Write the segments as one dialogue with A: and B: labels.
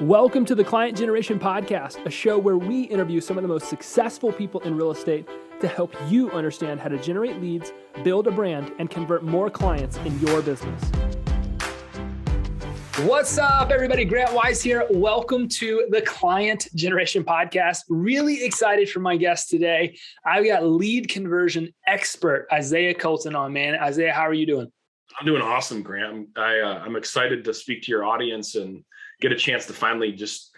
A: Welcome to the Client Generation Podcast, a show where we interview some of the most successful people in real estate to help you understand how to generate leads, build a brand, and convert more clients in your business. What's up, everybody? Grant Wise here. Welcome to the Client Generation Podcast. Really excited for my guest today. I've got lead conversion expert, Isaiah Colton on, man. Isaiah, how are you doing?
B: I'm doing awesome, Grant. I'm excited to speak to your audience and get a chance to finally just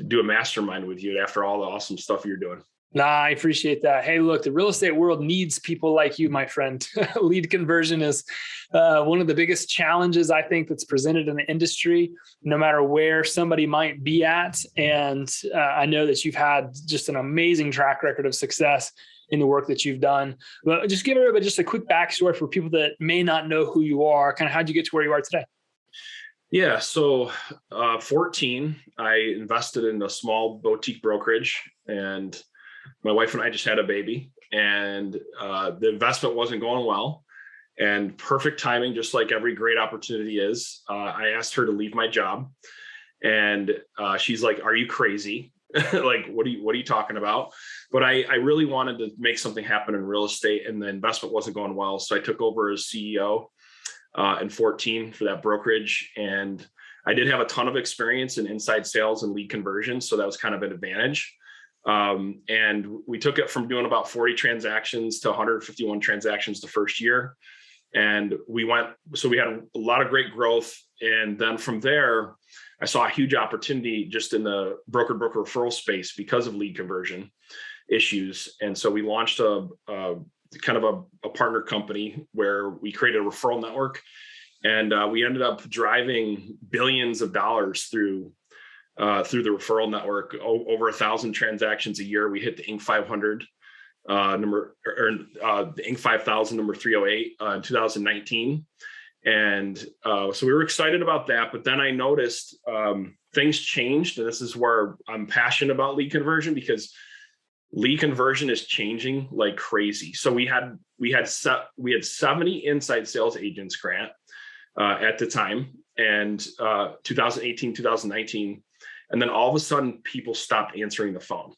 B: do a mastermind with you after all the awesome stuff you're doing.
A: Nah, I appreciate that. Hey, look, the real estate world needs people like you, my friend. Lead conversion is one of the biggest challenges I think that's presented in the industry, no matter where somebody might be at. And I know that you've had just an amazing track record of success in the work that you've done. But just give everybody just a quick backstory for people that may not know who you are. Kind of how'd you get to where you are today?
B: Yeah, so 14, I invested in a small boutique brokerage, and my wife and I just had a baby, and the investment wasn't going well. And perfect timing, just like every great opportunity is, I asked her to leave my job, and she's like, "Are you crazy? Like, what are you talking about?" But I really wanted to make something happen in real estate, and the investment wasn't going well, so I took over as CEO in 14 for that brokerage. And I did have a ton of experience in inside sales and lead conversion, so that was kind of an advantage. And we took it from doing about 40 transactions to 151 transactions the first year. And we had a lot of great growth. And then from there, I saw a huge opportunity just in the broker referral space because of lead conversion issues. And so we launched a partner company where we created a referral network, and we ended up driving billions of dollars through the referral network. Over 1,000 transactions a year. We hit the Inc. 500 the Inc. 5000 number 308 in 2019, and so we were excited about that. But then I noticed things changed, and this is where I'm passionate about lead conversion, because lead conversion is changing like crazy. So we had 70 inside sales agents, Grant, at the time, and 2018, 2019, and then all of a sudden people stopped answering the phone.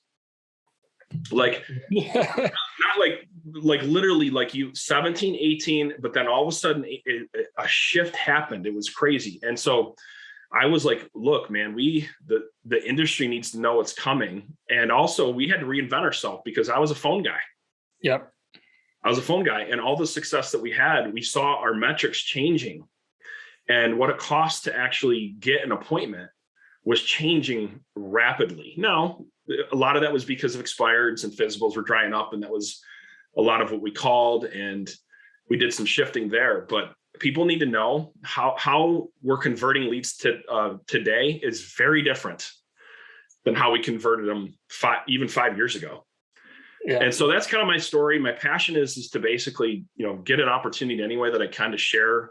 B: Like, not like literally like 17, 18, but then all of a sudden a shift happened. It was crazy. And so I was like, look, man, the industry needs to know what's coming. And also we had to reinvent ourselves, because I was a phone guy.
A: Yep.
B: I was a phone guy, and all the success that we had, we saw our metrics changing, and what it cost to actually get an appointment was changing rapidly. Now, a lot of that was because of expireds and physicals were drying up, and that was a lot of what we called, and we did some shifting there. But people need to know how we're converting leads today is very different than how we converted them even 5 years ago. Yeah. And so that's kind of my story. My passion is to basically, get an opportunity any way that I kind of share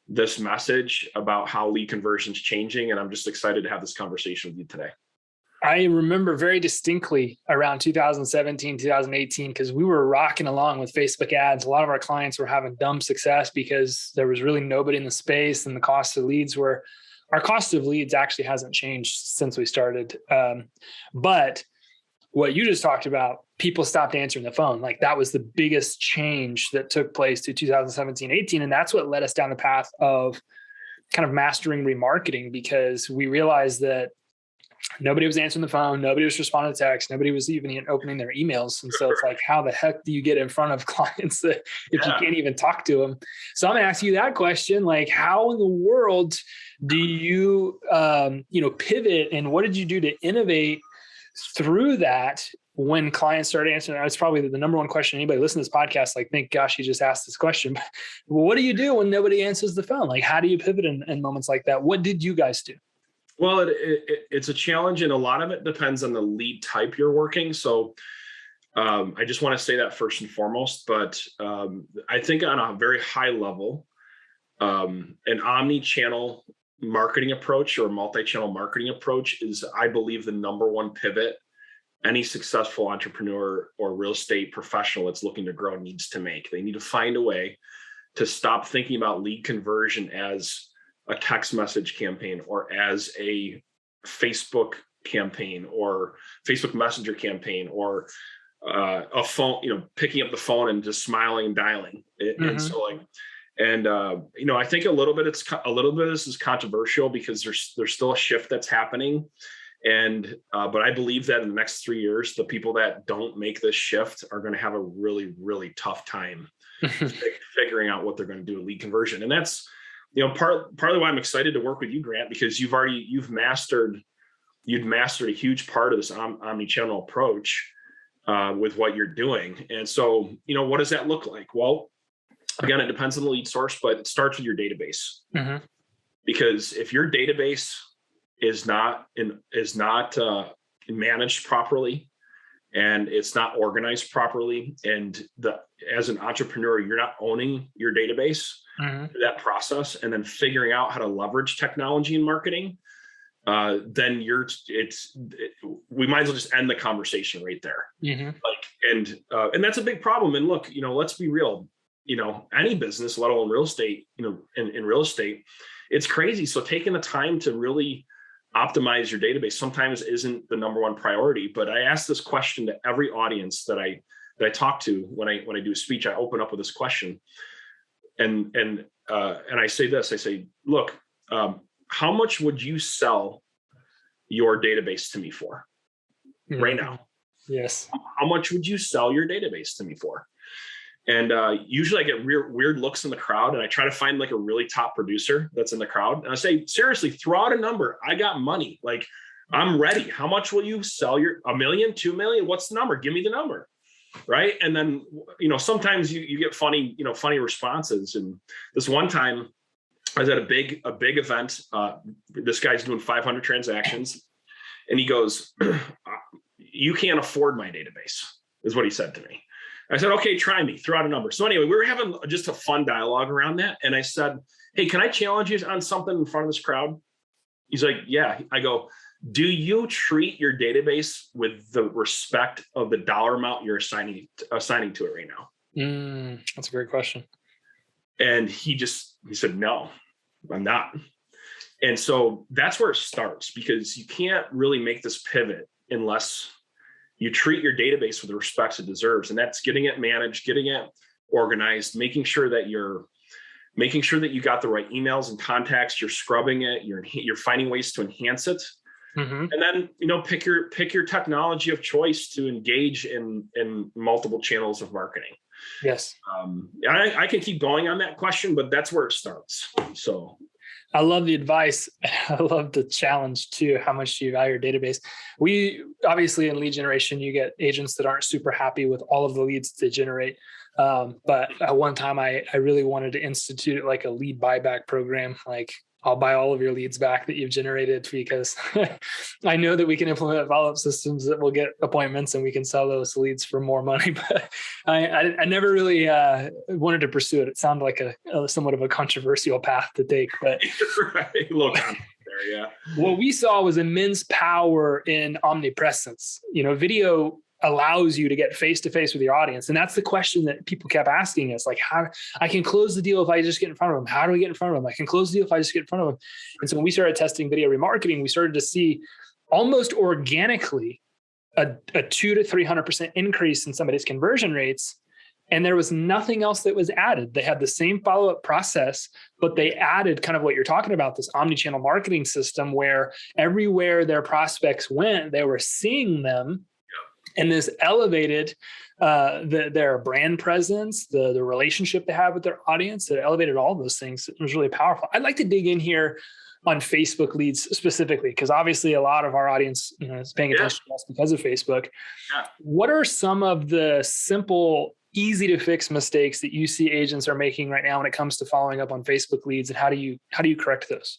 B: this message about how lead conversion is changing. And I'm just excited to have this conversation with you today.
A: I remember very distinctly around 2017, 2018, because we were rocking along with Facebook ads. A lot of our clients were having dumb success because there was really nobody in the space, and the cost of leads our cost of leads actually hasn't changed since we started. But what you just talked about, people stopped answering the phone. Like, that was the biggest change that took place to 2017, 18. And that's what led us down the path of kind of mastering remarketing, because we realized that nobody was answering the phone. Nobody was responding to text. Nobody was even opening their emails. And so it's like, how the heck do you get in front of clients if you can't even talk to them? So I'm going to ask you that question, like, how in the world do you, pivot, and what did you do to innovate through that when clients started answering? That's probably the number one question anybody listening to this podcast, like, thank gosh, you just asked this question. But what do you do when nobody answers the phone? Like, how do you pivot in moments like that? What did you guys do?
B: Well, it's a challenge, and a lot of it depends on the lead type you're working. So I just want to say that first and foremost. But I think on a very high level, an omni-channel marketing approach or multi-channel marketing approach is, I believe, the number one pivot any successful entrepreneur or real estate professional that's looking to grow needs to make. They need to find a way to stop thinking about lead conversion as a text message campaign or as a Facebook campaign or Facebook Messenger campaigin or a phone, picking up the phone and just smiling and dialing. And so like, and I think a little bit of this is controversial because there's still a shift that's happening. And but I believe that in the next 3 years, the people that don't make this shift are going to have a really, really tough time figuring out what they're going to do with lead conversion. And that's, partly why I'm excited to work with you, Grant, because you've mastered a huge part of this omni-channel approach with what you're doing. And so, what does that look like? Well, again, it depends on the lead source, but it starts with your database. Because if your database is not managed properly and it's not organized properly, and as an entrepreneur, you're not owning your database, that process, and then figuring out how to leverage technology and marketing, then we might as well just end the conversation right there. And that's a big problem. And look, let's be real, any business, let alone real estate, in real estate, it's crazy. So taking the time to really optimize your database sometimes isn't the number one priority. But I ask this question to every audience that I talk to when I do a speech. I open up with this question, and I say this. I say, look, how much would you sell your database to me for right now?
A: Yes.
B: How much would you sell your database to me for? And usually I get weird looks in the crowd, and I try to find like a really top producer that's in the crowd. And I say, seriously, throw out a number. I got money. Like, I'm ready. How much will you sell $1 million, 2 million? What's the number? Give me the number. Right. And then, sometimes you get funny responses. And this one time I was at a big event. This guy's doing 500 transactions, and he goes, you can't afford my database, is what he said to me. I said, okay, try me, throw out a number. So anyway, we were having just a fun dialogue around that. And I said, hey, can I challenge you on something in front of this crowd? He's like, yeah. I go, do you treat your database with the respect of the dollar amount you're assigning to it right now?
A: That's a great question.
B: And he said, no, I'm not. And so that's where it starts, because you can't really make this pivot unless you treat your database with the respect it deserves. And that's getting it managed, getting it organized, making sure that you got the right emails and contacts, you're scrubbing it, you're finding ways to enhance it. And then, pick your technology of choice to engage in multiple channels of marketing.
A: Yes.
B: I can keep going on that question, but that's where it starts. So
A: I love the advice. I love the challenge too. How much do you value your database? We obviously, in lead generation, you get agents that aren't super happy with all of the leads they generate. But at one time I really wanted to institute like a lead buyback program. Like, I'll buy all of your leads back that you've generated, because I know that we can implement follow-up systems that will get appointments and we can sell those leads for more money. But I never really wanted to pursue it. It sounded like a somewhat of a controversial path to take. But
B: right. Look, there, yeah.
A: What we saw was immense power in omnipresence. Video allows you to get face-to-face with your audience. And that's the question that people kept asking us, like, how I can close the deal if I just get in front of them. How do we get in front of them? I can close the deal if I just get in front of them. And so when we started testing video remarketing, we started to see almost organically a 200 to 300% increase in somebody's conversion rates. And there was nothing else that was added. They had the same follow-up process, but they added kind of what you're talking about, this omni-channel marketing system, where everywhere their prospects went, they were seeing them. And this elevated their brand presence, the relationship they have with their audience. It elevated all those things. It was really powerful. I'd like to dig in here on Facebook leads specifically, because obviously a lot of our audience is paying attention to us because of Facebook. Yeah. What are some of the simple, easy to fix mistakes that you see agents are making right now when it comes to following up on Facebook leads, and how do you correct those?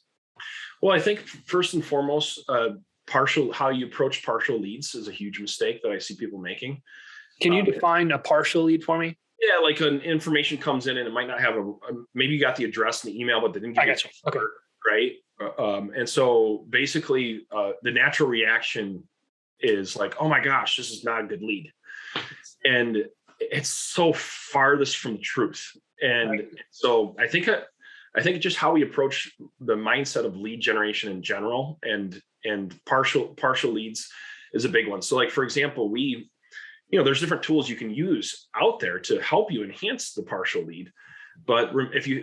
B: Well, I think first and foremost, how you approach partial leads is a huge mistake that I see people making.
A: Can you define a partial lead for me?
B: Yeah, like an information comes in and it might not have maybe you got the address and the email, but they didn't give you a number, right? And so basically the natural reaction is like, oh my gosh, this is not a good lead. And it's so farthest from the truth. And so I think just how we approach the mindset of lead generation in general, and and partial leads is a big one. So like, for example, there's different tools you can use out there to help you enhance the partial lead. But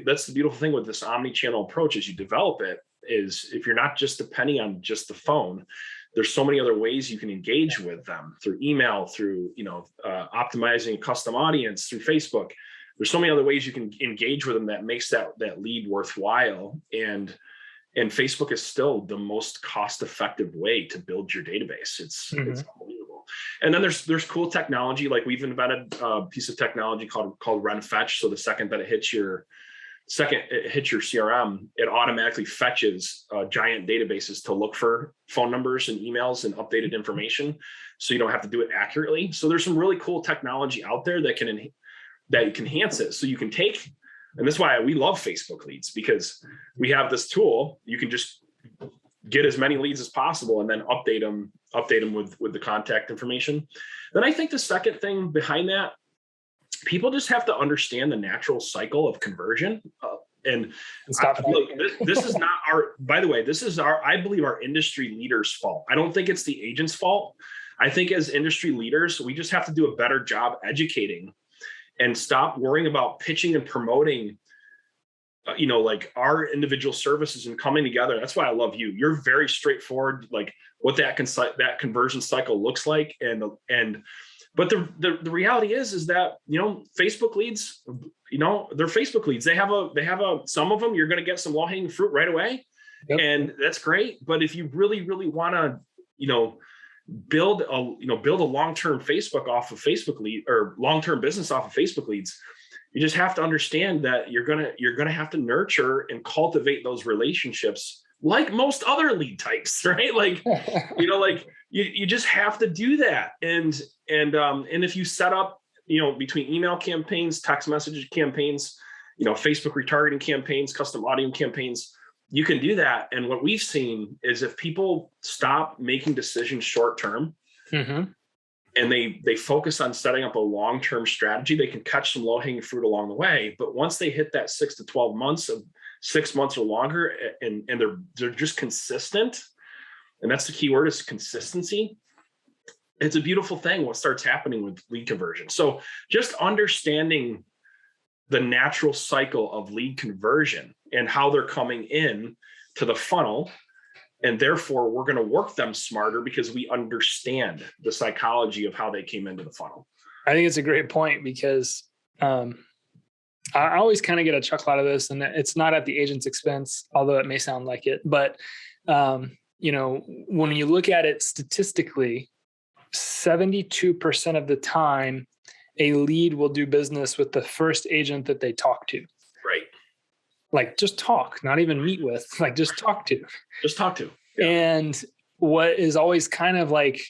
B: that's the beautiful thing with this omni-channel approach as you develop it, is if you're not just depending on just the phone, there's so many other ways you can engage with them through email, through, optimizing a custom audience, through Facebook. There's so many other ways you can engage with them that makes that lead worthwhile. And Facebook is still the most cost-effective way to build your database. It's unbelievable. And then there's cool technology. Like we've invented a piece of technology called RenFetch. So the second that it hits your CRM, it automatically fetches giant databases to look for phone numbers and emails and updated information, so you don't have to do it accurately. So there's some really cool technology out there that can enhance it. So you can take, and that's why we love Facebook leads, because we have this tool. You can just get as many leads as possible and then update them with the contact information. Then I think the second thing behind that, people just have to understand the natural cycle of conversion. This is not by the way, this is I believe our industry leaders' fault. I don't think it's the agent's fault. I think as industry leaders, we just have to do a better job educating and stop worrying about pitching and promoting, like our individual services and coming together. That's why I love you. You're very straightforward, like what that conversion cycle looks like. But the reality is that, Facebook leads, they're Facebook leads. They have some of them, you're going to get some low hanging fruit right away. Yep. And that's great. But if you really, really want to, build a long-term Facebook off of Facebook lead, or long-term business off of Facebook leads, you just have to understand that you're going to have to nurture and cultivate those relationships like most other lead types, right? Like, you just have to do that. And if you set up, between email campaigns, text message campaigns, Facebook retargeting campaigns, custom audience campaigns, you can do that. And what we've seen is if people stop making decisions short-term, and they focus on setting up a long-term strategy, they can catch some low-hanging fruit along the way. But once they hit that 6 to 12 months of 6 months or longer, and they're just consistent, and that's the key word, is consistency. It's a beautiful thing what starts happening with lead conversion. So just understanding the natural cycle of lead conversion and how they're coming in to the funnel, and therefore we're going to work them smarter because we understand the psychology of how they came into the funnel.
A: I think it's a great point, because I always kind of get a chuckle out of this, and it's not at the agent's expense, although it may sound like it. But, when you look at it statistically, 72% of the time, a lead will do business with the first agent that they talk to.
B: Right.
A: Like just talk, not even meet with, like just talk to.
B: Just talk to. Yeah.
A: And what is always kind of like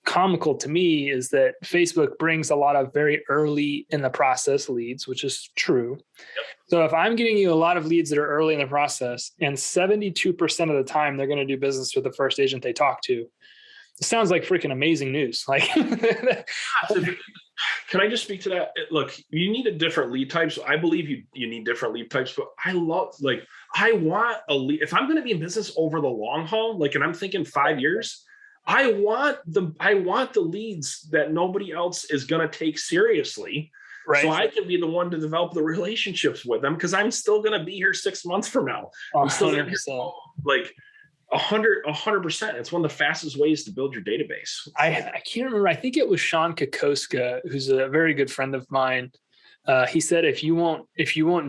A: comical to me is that Facebook brings a lot of very early in the process leads, which is true. Yep. So if I'm getting you a lot of leads that are early in the process, and 72% of the time they're going to do business with the first agent they talk to, it sounds like freaking amazing news. Like,
B: can I just speak to that? Look, you need a different lead types. I believe you need different lead types, but I want a lead. If I'm going to be in business over the long haul, and I'm thinking 5 years, I want the leads that nobody else is going to take seriously. Right. So I can be the one to develop the relationships with them, because I'm still going to be here 6 months from now. I'm still going to be 100%. It's one of the fastest ways to build your database.
A: I can't remember. I think it was Sean Kokoska, who's a very good friend of mine. He said, if you won't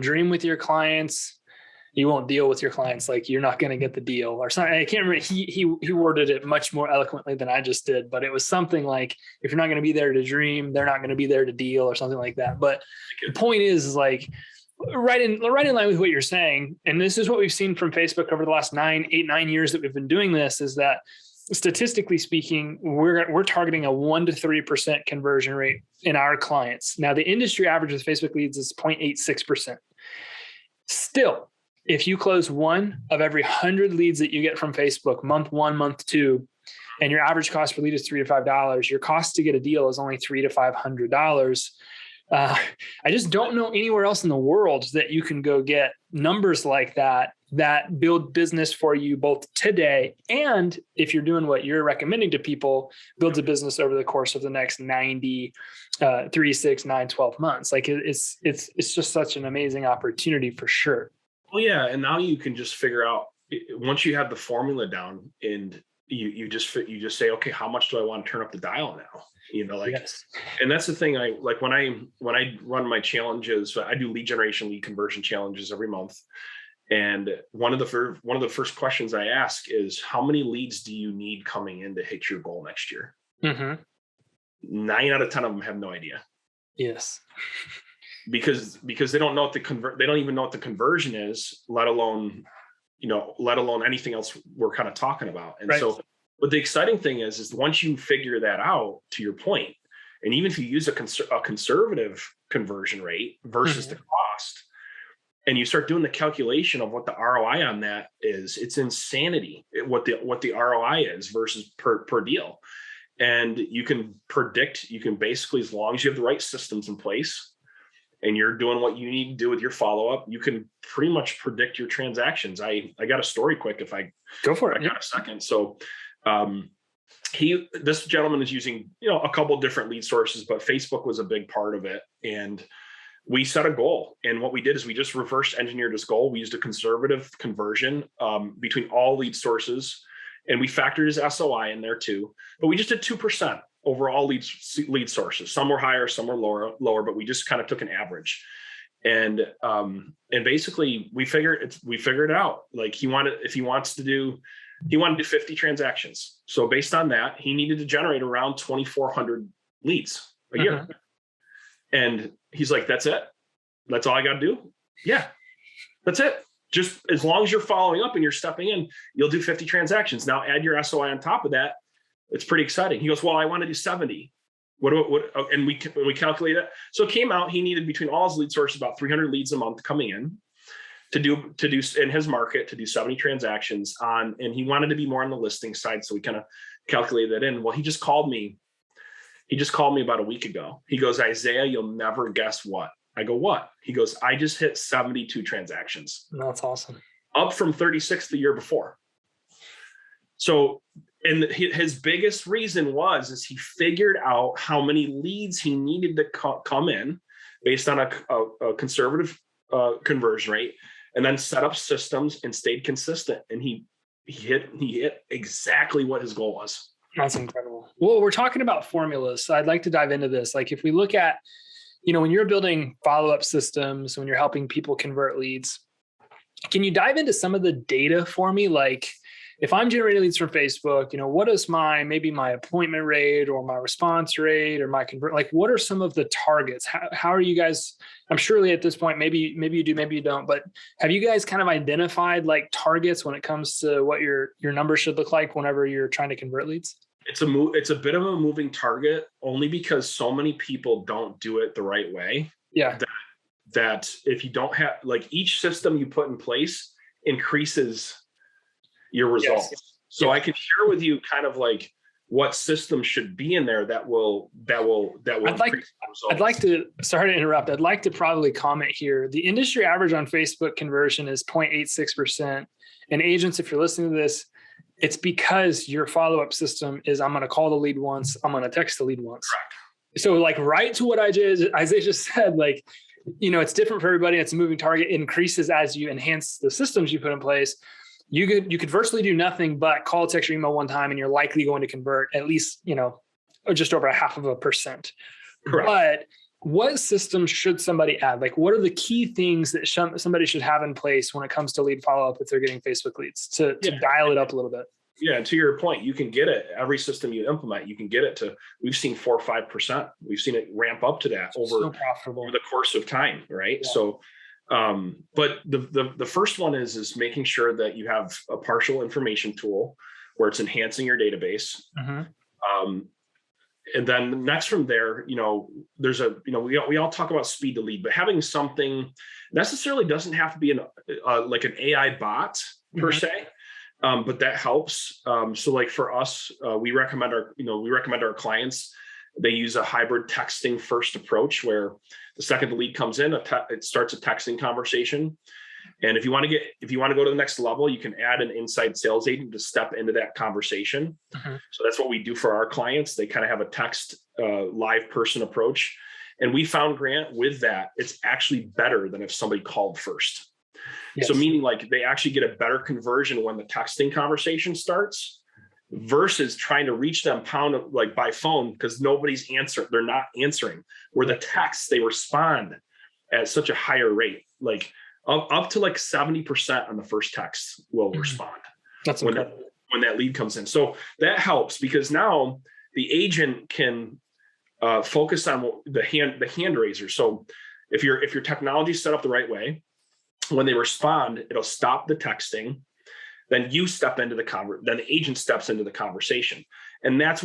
A: dream with your clients, you won't deal with your clients. Like, you're not going to get the deal or something. I can't remember. He worded it much more eloquently than I just did, but it was something like, if you're not going to be there to dream, they're not going to be there to deal, or something like that. But the point is like, right in line with what you're saying. And this is what we've seen from Facebook over the last 9 years that we've been doing this, is that statistically speaking, we're targeting a 1 to 3% conversion rate in our clients. Now, the industry average with Facebook leads is 0.86%. Still, if you close 1 of every 100 leads that you get from Facebook, month 1, month 2, and your average cost per lead is $3 to $5, your cost to get a deal is only $300 to $500. I just don't know anywhere else in the world that you can go get numbers like that that build business for you both today, and if you're doing what you're recommending to people, builds a business over the course of the next 90, 3, 6, 9, 12 months. Like it's just such an amazing opportunity for sure.
B: Well, yeah. And now you can just figure out, once you have the formula down, and you just say, okay, how much do I want to turn up the dial now?
A: Yes.
B: And that's the thing. I like when I run my challenges, I do lead generation, lead conversion challenges every month. And one of the first questions I ask is, how many leads do you need coming in to hit your goal next year?
A: Mm-hmm.
B: 9 out of 10 of them have no idea.
A: Yes.
B: Because they don't know what they don't even know what the conversion is, let alone anything else we're kind of talking about. And so, but the exciting thing is once you figure that out, to your point, and even if you use a conservative conversion rate versus the cost, and you start doing the calculation of what the ROI on that is, it's insanity what the ROI is versus per deal. And you can basically, as long as you have the right systems in place and you're doing what you need to do with your follow-up, you can pretty much predict your transactions. I got a story quick if I
A: go for it.
B: I got a second. So this gentleman is using, a couple of different lead sources, but Facebook was a big part of it. And we set a goal. And what we did is we just reverse engineered this goal. We used a conservative conversion between all lead sources, and we factored his SOI in there too. But we just did 2% overall lead sources. Some were higher, some were lower, but we just kind of took an average. And basically we figured it out. Like he wanted to do 50 transactions. So based on that, he needed to generate around 2,400 leads a year. And he's like, that's it? That's all I got to do? Yeah, that's it. Just as long as you're following up and you're stepping in, you'll do 50 transactions. Now add your SOI on top of that. It's pretty exciting. He goes, well, I want to do 70. What? And we calculate it. So it came out, he needed between all his lead sources about 300 leads a month coming in to do in his market, to do 70 transactions on, and he wanted to be more on the listing side. So we kind of calculated that in. Well, he just called me about a week ago. He goes, Isaiah, you'll never guess what. I go, what? He goes, I just hit 72 transactions.
A: That's awesome.
B: Up from 36 the year before. So, and his biggest reason is he figured out how many leads he needed to come in based on a conservative conversion rate, and then set up systems and stayed consistent. And he hit exactly what his goal was.
A: That's incredible. Well, we're talking about formulas, so I'd like to dive into this. Like if we look at, when you're building follow-up systems, when you're helping people convert leads, can you dive into some of the data for me? Like if I'm generating leads from Facebook, what is my appointment rate or my response rate or my convert, like what are some of the targets? How are you guys, I'm surely at this point, maybe you do, maybe you don't, but have you guys kind of identified like targets when it comes to what your numbers should look like whenever you're trying to convert leads?
B: It's a bit of a moving target, only because so many people don't do it the right way.
A: Yeah.
B: That if you don't have, like, each system you put in place increases your results. Yes. So I can share with you kind of like what systems should be in there that will increase results.
A: I'd like to, sorry to interrupt. I'd like to probably comment here. The industry average on Facebook conversion is 0.86%. And agents, if you're listening to this, it's because your follow-up system is, I'm going to call the lead once, I'm going to text the lead once. Correct. So like right to what Isaiah just said, like, it's different for everybody. It's a moving target. It increases as you enhance the systems you put in place. You could virtually do nothing but call, text, or email one time, and you're likely going to convert at least, just over 0.5%. Correct. But what systems should somebody add? Like, what are the key things that somebody should have in place when it comes to lead follow-up if they're getting Facebook leads to dial it up a little bit?
B: Yeah. And to your point, you can get it. Every system you implement, you can get it to, we've seen 4 or 5%. We've seen it ramp up to that over the course of time. Right. Yeah. So, but the first one is making sure that you have a partial information tool where it's enhancing your database. Mm-hmm. And then next from there, there's we all talk about speed to lead, but having something necessarily doesn't have to be like an AI bot per mm-hmm. se. But that helps. So like for us, we recommend our clients, they use a hybrid texting first approach where the second the lead comes in, it starts a texting conversation. And if you want to go to the next level, you can add an inside sales agent to step into that conversation. So that's what we do for our clients. They kind of have a text live person approach. And we found, Grant, with that, it's actually better than if somebody called first. Yes. So meaning like they actually get a better conversion when the texting conversation starts versus trying to reach them like by phone, because nobody's answering. They're not answering. Where the text, they respond at such a higher rate, like up to like 70% on the first text will respond.
A: That's
B: when that lead comes in. So that helps, because now the agent can focus on the hand raiser. So if your technology is set up the right way, when they respond, it'll stop the texting. Then you step into then the agent steps into the conversation. And that's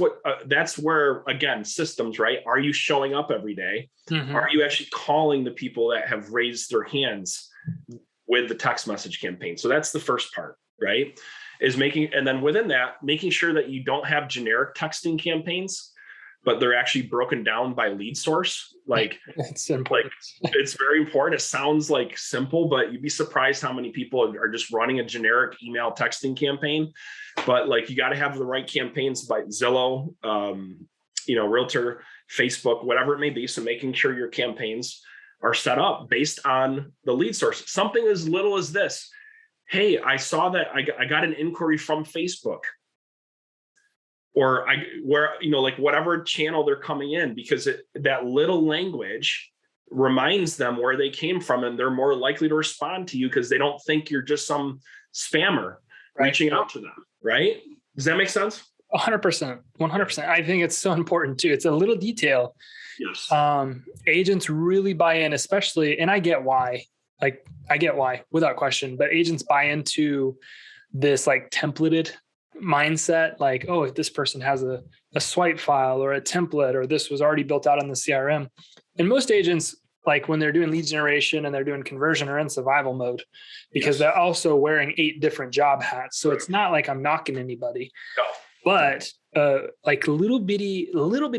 B: where, again, systems, right? Are you showing up every day? Are you actually calling the people that have raised their hands with the text message campaign? So that's the first part, right? And then within that, making sure that you don't have generic texting campaigns, but they're actually broken down by lead source. Like
A: it's important.
B: Like, it's very important. It sounds like simple, but you'd be surprised how many people are just running a generic email texting campaign. But like, you got to have the right campaigns by Zillow, Realtor, Facebook, whatever it may be. So making sure your campaigns are set up based on the lead source. Something as little as this. Hey, I saw that I got an inquiry from Facebook. Or like whatever channel they're coming in, because that little language reminds them where they came from, and they're more likely to respond to you because they don't think you're just some spammer reaching out to them, right? Does that make sense?
A: 100%, 100%. I think it's so important too. It's a little detail.
B: Yes.
A: Agents really buy in, especially, and I get why without question, but agents buy into this like templated mindset, like, oh, if this person has a swipe file or a template, or this was already built out on the CRM. And most agents, like when they're doing lead generation and they're doing conversion, are in survival mode, because they're also wearing 8 different job hats. So it's not like I'm knocking anybody, but like little bitty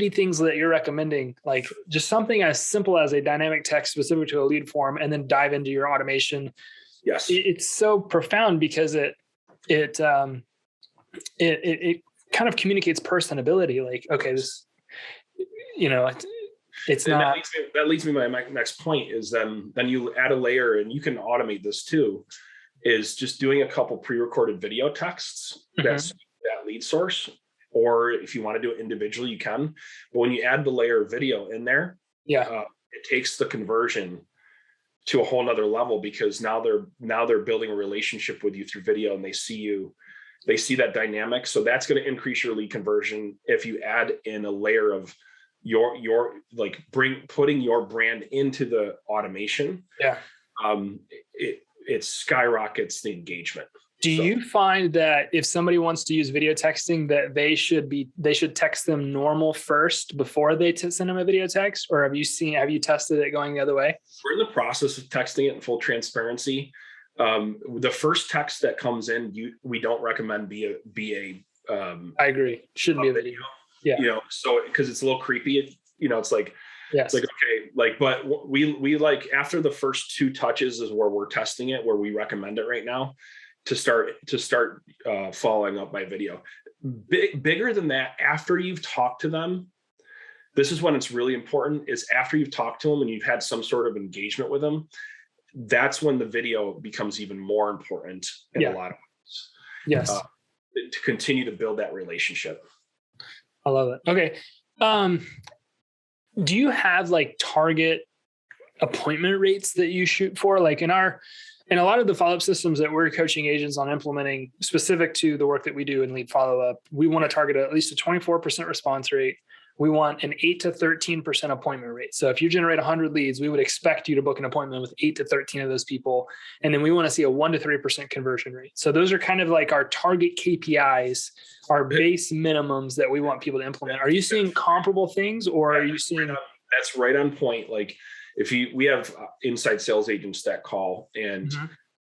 A: things that you're recommending, like just something as simple as a dynamic text specific to a lead form, and then dive into your automation.
B: Yes.
A: It's so profound because it kind of communicates personability. Like, okay, this, it's not.
B: That leads me to my next point is then you add a layer, and you can automate this too, is just doing a couple pre-recorded video texts that's that lead source. Or if you want to do it individually, you can. But when you add the layer of video in there, it takes the conversion to a whole nother level, because now they're building a relationship with you through video, and they see that dynamic. So that's going to increase your lead conversion. If you add in a layer of your like putting your brand into the automation, it skyrockets the engagement.
A: Do you find that if somebody wants to use video texting, that they should text them normal first before they send them a video text? Or have you tested it going the other way?
B: We're in the process of texting it in full transparency. The first text that comes in, we don't recommend be a
A: I agree. Shouldn't be a video. Yeah.
B: So because it's a little creepy, it's like,
A: yes.
B: It's like, okay, like, but we like after the first 2 touches is where we're testing it, where we recommend it right now to start following up by video. Bigger than that, after you've talked to them, this is when it's really important, is after you've talked to them and you've had some sort of engagement with them, that's when the video becomes even more important in a lot of ways.
A: Yes.
B: To continue to build that relationship.
A: I love it. Okay. Do you have like target appointment rates that you shoot for? Like in a lot of the follow-up systems that we're coaching agents on implementing specific to the work that we do in lead follow-up, we want to target at least a 24% response rate. We want an 8 to 13% appointment rate. So if you generate 100 leads, we would expect you to book an appointment with 8 to 13 of those people. And then we want to see a 1 to 3% conversion rate. So those are kind of like our target KPIs, our base minimums that we want people to implement. Are you seeing comparable things, or are you seeing?
B: That's right on point. Like we have inside sales agents that call, and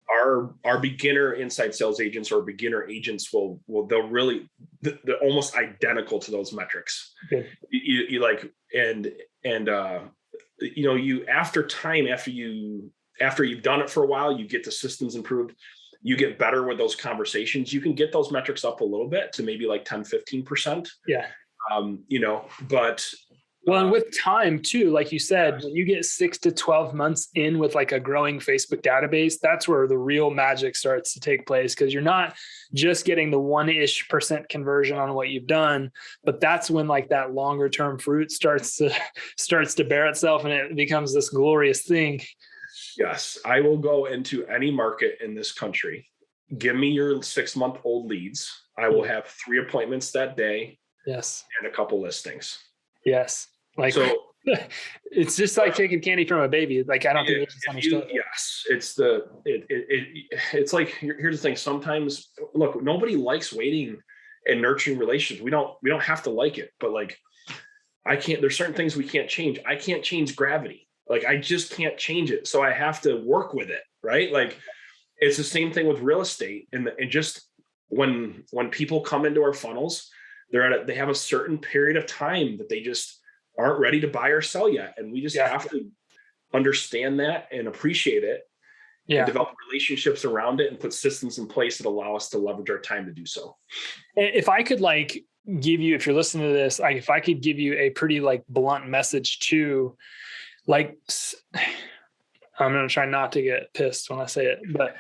B: our beginner inside sales agents or beginner agents they'll really, they're almost identical to those metrics.
A: Okay.
B: You like, and you after you after you've done it for a while, you get the systems improved, you get better with those conversations. You can get those metrics up a little bit to maybe like 10, 15%.
A: Yeah.
B: But
A: well, and with time too, like you said, when you get 6 to 12 months in with like a growing Facebook database, that's where the real magic starts to take place, because you're not just getting the 1% conversion on what you've done, but that's when like that longer term fruit starts to bear itself, and it becomes this glorious thing.
B: Yes, I will go into any market in this country. Give me your 6-month-old leads. I will have 3 appointments that day.
A: Yes.
B: And a couple listings.
A: Like, so it's just like taking candy from a baby. Like, I don't think it's understood.
B: Yes, it's like, here's the thing. Sometimes, look, nobody likes waiting and nurturing relationships. We don't have to like it, but like, there's certain things we can't change. I can't change gravity. Like, I just can't change it. So I have to work with it. Right. Like, it's the same thing with real estate. And just when people come into our funnels, they have a certain period of time that they just aren't ready to buy or sell yet. And we just have to understand that and appreciate it, and develop relationships around it and put systems in place that allow us to leverage our time to do so.
A: If I could like give you, if you're listening to this, like if I could give you a pretty like blunt message too, like, I'm going to try not to get pissed when I say it, but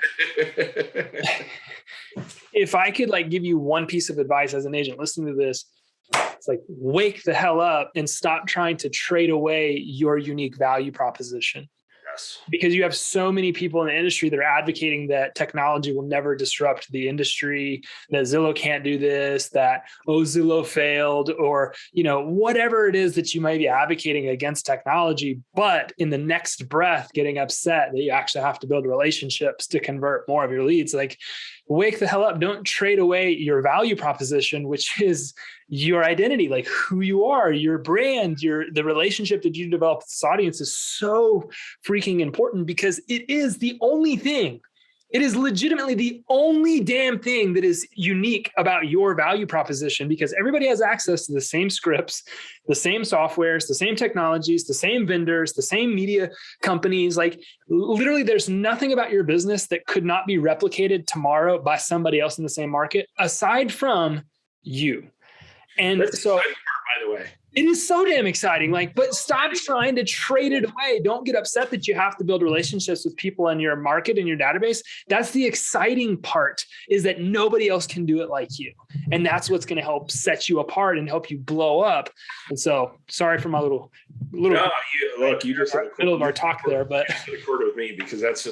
A: if I could like give you one piece of advice as an agent listening to this, it's like, wake the hell up and stop trying to trade away your unique value proposition.
B: Yes.
A: Because you have so many people in the industry that are advocating that technology will never disrupt the industry, that Zillow can't do this, that, Zillow failed, or, whatever it is that you might be advocating against technology, but in the next breath, getting upset that you actually have to build relationships to convert more of your leads. Like, wake the hell up. Don't trade away your value proposition, which is your identity, like who you are, your brand, the relationship that you develop with this audience is so freaking important, because it is the only thing. It is legitimately the only damn thing that is unique about your value proposition, because everybody has access to the same scripts, the same softwares, the same technologies, the same vendors, the same media companies. Like, literally, there's nothing about your business that could not be replicated tomorrow by somebody else in the same market, aside from you. And
B: that's
A: so,
B: by the way,
A: it is so damn exciting. Like, but stop trying to trade it away. Don't get upset that you have to build relationships with people in your market and your database. That's the exciting part, is that nobody else can do it like you. And that's what's going to help set you apart and help you blow up. And so, sorry for my little
B: you just
A: middle of our talk there, but
B: record with me, because that's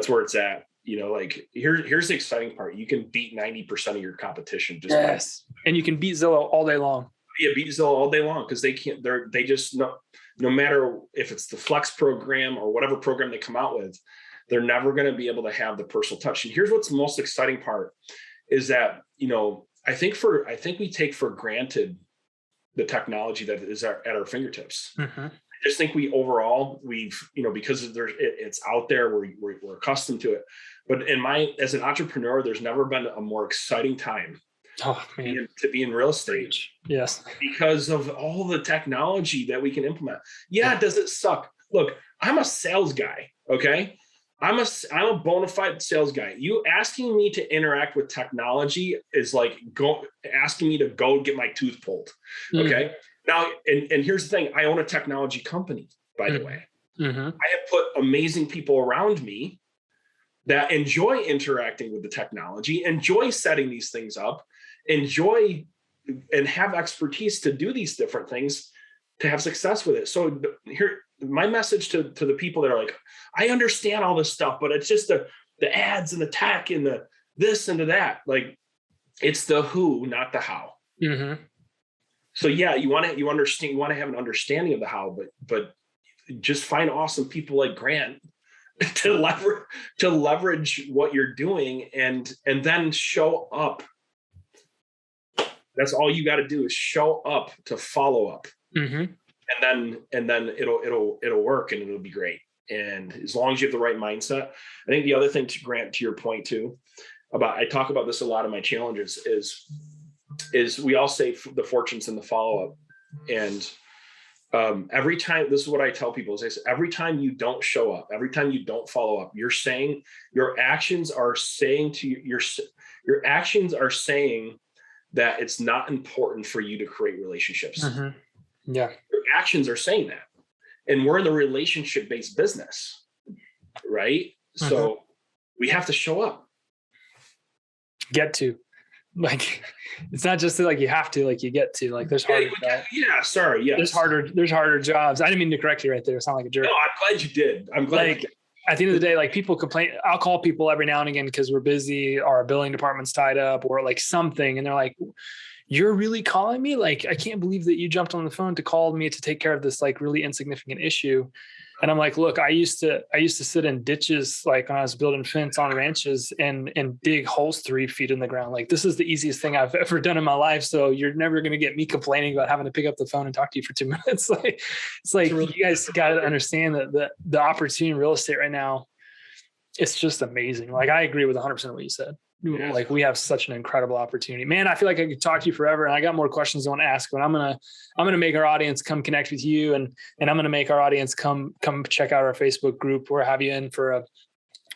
B: where it's at. Like, here's the exciting part. You can beat 90% of your competition.
A: And you can beat Zillow all day long.
B: Yeah, beat Zillow all day long, because they just no matter if it's the Flex program or whatever program they come out with, they're never going to be able to have the personal touch. And here's what's the most exciting part is that, I think we take for granted the technology that is at our fingertips.
A: Mm-hmm.
B: I just think we've because it's out there, we're accustomed to it. But as an entrepreneur, there's never been a more exciting time to be in real estate.
A: Yes.
B: Because of all the technology that we can implement. Yeah. Does it suck? Look, I'm a sales guy. Okay. I'm a bona fide sales guy. You asking me to interact with technology is like asking me to go get my tooth pulled. Okay. Now, and here's the thing. I own a technology company, by the way.
A: Mm-hmm.
B: I have put amazing people around me that enjoy interacting with the technology, enjoy setting these things up, enjoy and have expertise to do these different things to have success with it. So here, my message to the people that are like, I understand all this stuff, but it's just the ads and the tech and the this and the that. Like, it's the who, not the how.
A: Mm-hmm.
B: So yeah, you want to have an understanding of the how, but just find awesome people like Grant to leverage what you're doing, and then show up. That's all you got to do, is show up to follow up.
A: Mm-hmm.
B: And then it'll work, and it'll be great. And as long as you have the right mindset. I think the other thing, to Grant, to your point too, I talk about this a lot in my challenges, is we all say the fortune's in the follow-up. And Every time, this is what I tell people, is every time you don't show up, every time you don't follow up, you're saying, your actions are saying your actions are saying that it's not important for you to create relationships.
A: Mm-hmm. Yeah.
B: Your actions are saying that. And we're in the relationship-based business, right? Mm-hmm. So we have to show up.
A: Get to. Like, it's not just like you have to, like you get to, like there's harder.
B: Yes.
A: There's harder jobs. I didn't mean to correct you right there. It sounded like a jerk.
B: No, I'm glad you did. I'm glad you did.
A: At the end of the day, like people complain, I'll call people every now and again because we're busy, our billing department's tied up or like something. And they're like, you're really calling me? Like, I can't believe that you jumped on the phone to call me to take care of this like really insignificant issue. And I'm like, look, I used to sit in ditches, like when I was building fence on ranches and dig holes 3 feet in the ground. Like, this is the easiest thing I've ever done in my life. So you're never going to get me complaining about having to pick up the phone and talk to you for 2 minutes. Like, it's like, you guys got to understand that the opportunity in real estate right now, it's just amazing. Like, I agree with 100% of what you said. Yeah. Like, we have such an incredible opportunity, man. I feel like I could talk to you forever, and I got more questions I want to ask, but I'm going to make our audience come connect with you. And I'm going to make our audience come check out our Facebook group, or have you in for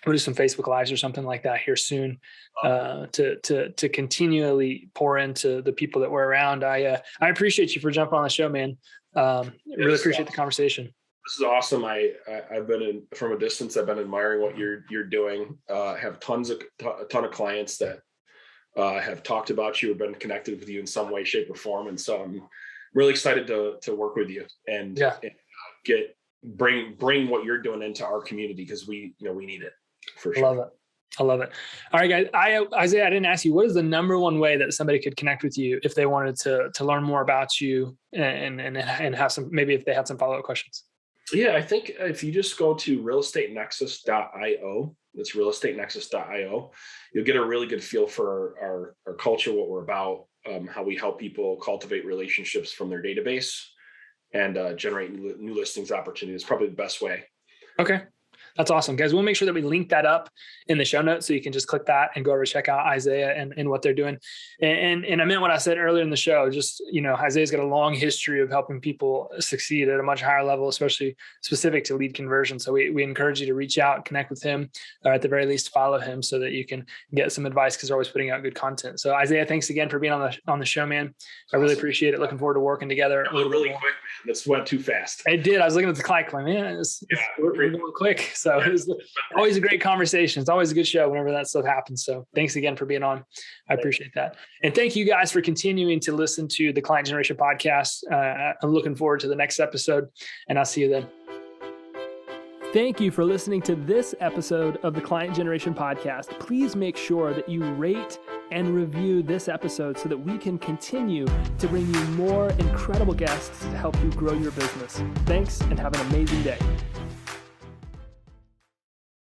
A: we'll do some Facebook lives or something like that here soon, to continually pour into the people that we're around. I appreciate you for jumping on the show, man. Really appreciate the conversation.
B: This is awesome. I've been from a distance. I've been admiring what you're doing. Have a ton of clients that have talked about you or been connected with you in some way, shape, or form. And so I'm really excited to work with you and bring what you're doing into our community, because we need it for sure.
A: I love it. All right, guys. Isaiah, I didn't ask you, what is the number one way that somebody could connect with you if they wanted to learn more about you and have some, maybe if they had some follow-up questions?
B: Yeah, I think if you just go to realestatenexus.io, that's realestatenexus.io, you'll get a really good feel for our culture, what we're about, how we help people cultivate relationships from their database and generate new listings opportunities. Probably the best way.
A: Okay. That's awesome, guys. We'll make sure that we link that up in the show notes, so you can just click that and go over to check out Isaiah and what they're doing. And I meant what I said earlier in the show. Just, Isaiah's got a long history of helping people succeed at a much higher level, especially specific to lead conversion. So we encourage you to reach out, connect with him, or at the very least follow him, so that you can get some advice, because they're always putting out good content. So Isaiah, thanks again for being on the show, man. I really appreciate it. Looking forward to working together.
B: Really quick, man. This went too fast.
A: It did. I was looking at the clock, like, man, we're going quick. So it was always a great conversation. It's always a good show whenever that stuff happens. So thanks again for being on. I appreciate that. And thank you guys for continuing to listen to the Client Generation Podcast. I'm looking forward to the next episode, and I'll see you then. Thank you for listening to this episode of the Client Generation Podcast. Please make sure that you rate and review this episode so that we can continue to bring you more incredible guests to help you grow your business. Thanks, and have an amazing day.